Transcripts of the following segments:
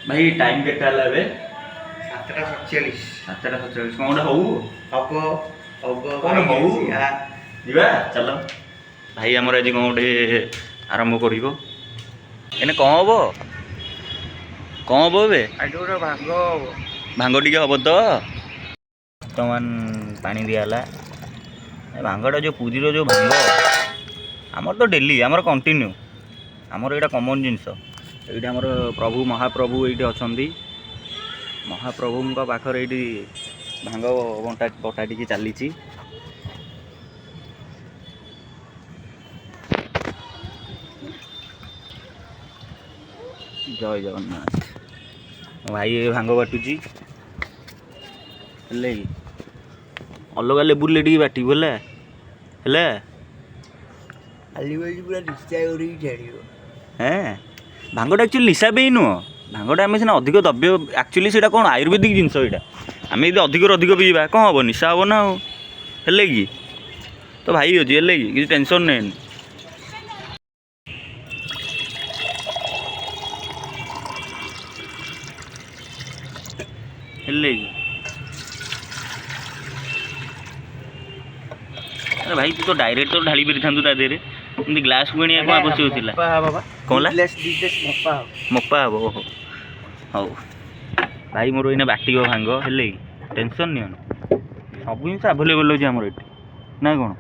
भाई टाइम के एबे 7:47 7:47 कौन हौ हब हब कौन हौ ଯିବା ଚାଲ ଭାଇ ଆମର ଆଜି କ'ଣ ଗୋଟେ ଆରମ୍ଭ କରିବ ଏନେ କ'ଣ ହବ ଏବେ ଭାଙ୍ଗ ଟିକେ ହବ ତ ବର୍ତ୍ତମାନ ପାଣି ଦିଆହେଲା ଭାଙ୍ଗଟା ଯେଉଁ ପୁରୀର ଯେଉଁ ଭାଙ୍ଗ ଆମର ତ ଡେଲି ଆମର କଣ୍ଟିନ୍ୟୁ ଆମର ଏଇଟା କମନ୍ ଜିନିଷ ଏଇଠି ଆମର ପ୍ରଭୁ ମହାପ୍ରଭୁ ଏଇଠି ଅଛନ୍ତି ମହାପ୍ରଭୁଙ୍କ ପାଖରେ ଏଇଠି ଭାଙ୍ଗ ବଟା ଟିକେ ଚାଲିଛି ଜୟ ଜଗନ୍ନାଥ ଭାଇ ଏ ଭାଙ୍ଗ ବାଟୁଛି ହେଲେ ଅଲଗା ଲେବୁଲ୍ରେ ଟିକେ ବାଟିବୁ ହେଲା ହେଁ ଭାଙ୍ଗଟା ଆକ୍ଚୁଆଲି ନିଶା ପାଇଁ ନୁହଁ ଭାଙ୍ଗଟା ଆମେ ସିନା ଅଧିକ ଦ୍ରବ୍ୟ ଆକ୍ଚୁଆଲି ସେଇଟା କ'ଣ ଆୟୁର୍ବେଦିକ ଜିନିଷ ଏଇଟା ଆମେ ଯଦି ଅଧିକରୁ ଅଧିକ ପିଇବା କ'ଣ ହେବ ନିଶା ହେବ ନା ଆଉ ହେଲେ କି ତ ଭାଇ ଅଛି ହେଲେ କି କିଛି ଟେନସନ୍ ନେନି ହେଲେ କି ଆରେ ଭାଇ ତୁ ତ ଡାଇରେକ୍ଟ ତ ଢାଳି ପାରିଥାନ୍ତୁ ତା ଦେହରେ ଏମିତି ଗ୍ଲାସ୍କୁ ଆଣିବା କ'ଣ ଆବଶ୍ୟକ ଥିଲା କ'ଣ ମପା ହେବ ଓହୋ ହଉ ଭାଇ ମୋର ଏଇନା ବାଟିବ ଭାଙ୍ଗ ହେଲେ କି ଟେନସନ୍ ନିଅନି ସବୁ ଜିନିଷ ଆଭେଲେବଲ୍ ଅଛି ଆମର ଏଠି ନା କ'ଣ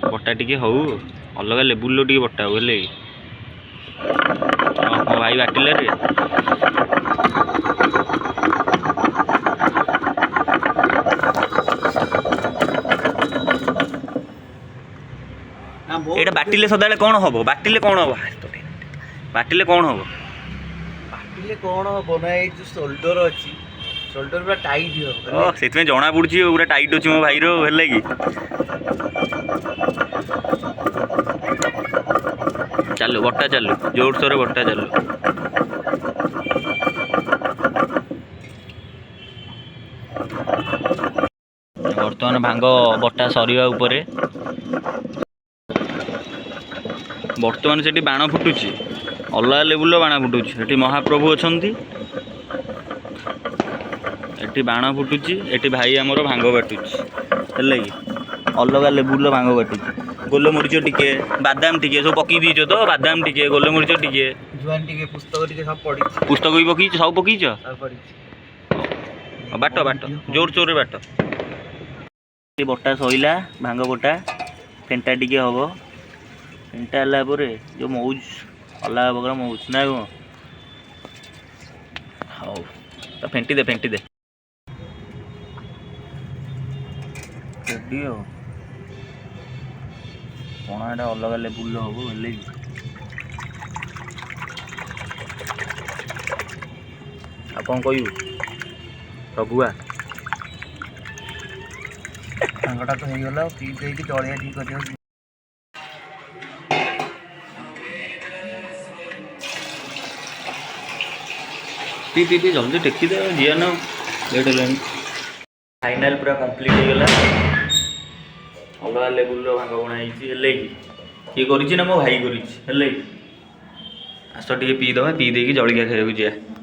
ବଟା ଟିକେ ହଉ ଅଲଗା ଲେବୁଲ୍ର ଟିକେ ବଟା ହଉ ହେଲେ କି ମୋ ଭାଇ ବାଟିଲେ ରେ ଏଇଟା ବାଟିଲେ ସଦାବେଳେ କ'ଣ ହବ ବାଟିଲେ କ'ଣ ହବ ବାଟିଲେ କ'ଣ ହବ ନା ଏଇ ଯୋଉ ସୋଲ୍ଡର ଅଛି ସୋଲ୍ଡର ପୁରା ଟାଇଟ୍ ହେବ ସେଥିପାଇଁ ଜଣା ପଡୁଛି ପୁରା ଟାଇଟ୍ ଅଛି ମୋ ଭାଇର ହେଲା କି ଚାଲୁ ବଟା ଚାଲୁ ଜୋରସୋରରେ ବଟା ଚାଲୁ ବର୍ତ୍ତମାନ ଭାଙ୍ଗ ବଟା ସରିବା ଉପରେ ବର୍ତ୍ତମାନ ସେଠି ବାଣ ଫୁଟୁଛି ଅଲଗା ଲେବୁଲ୍ର ବାଣ ଫୁଟୁଛି ସେଠି ମହାପ୍ରଭୁ ଅଛନ୍ତି ଏଠି ବାଣ ଫୁଟୁଛି ଏଠି ଭାଇ ଆମର ଭାଙ୍ଗ ବାଟୁଛି ହେଲା କି ଅଲଗା ଲେବୁଲ୍ର ଭାଙ୍ଗ ବାଟୁଛି ଗୋଲମରିଚ ଟିକେ ବାଦାମ ଟିକେ ସବୁ ପକେଇ ଦେଇଛ ତ ବାଦାମ ଟିକେ ଗୋଲମରିଚ ଟିକେ ଜୁଆନ ଟିକେ ପୁସ୍ତକ ଟିକେ ସବୁ ପଡ଼ିଛି ପୁସ୍ତକ ବି ପକେଇଛ ସବୁ ପକେଇଛ ବାଟ ଜୋରରେ ବାଟ ବଟା ସଇଲା ଭାଙ୍ଗ ବଟା ଫେଣ୍ଟା ଟିକେ ହବ ଫେଣ୍ଟା ହେଲା ପରେ ଯେଉଁ ମଉଜ ଅଲଗା ପ୍ରକାର ମଉଜ ନା କ'ଣ ହଉ ତ ଫେଣ୍ଟି ଦେ ରେଡ଼ି ଆଉ ପଣାଟା ଅଲଗା ଲେବୁଲ୍ର ହବ ହେଲେ କି ଆଉ କ'ଣ କହିବୁ ପ୍ରଭୁଆ ଭାଙ୍ଗଟା ତ ହେଇଗଲା ପିଇ ଦେଇକି ଜଳିଆ ଟିକେ କରିବାକୁ ପି ଜଲ୍ଦି ଟେକିଦେ ଯିଆ ନା ଲେଟ୍ ହେଲାଣି ଫାଇନାଲ୍ ପୁରା କମ୍ପ୍ଲିଟ୍ ହେଇଗଲା ଅଲଗା ଲେବୁଲ୍ର ଭାଙ୍ଗ ବଣା ହେଇଛି ହେଲେ କି କିଏ କରିଛି ନା ମୋ ଭାଇ କରିଛି ହେଲେ କି ଆସ ଟିକେ ପିଇଦେବା ପିଇ ଦେଇକି ଜଳିଖିଆ ଖାଇବାକୁ ଯିବା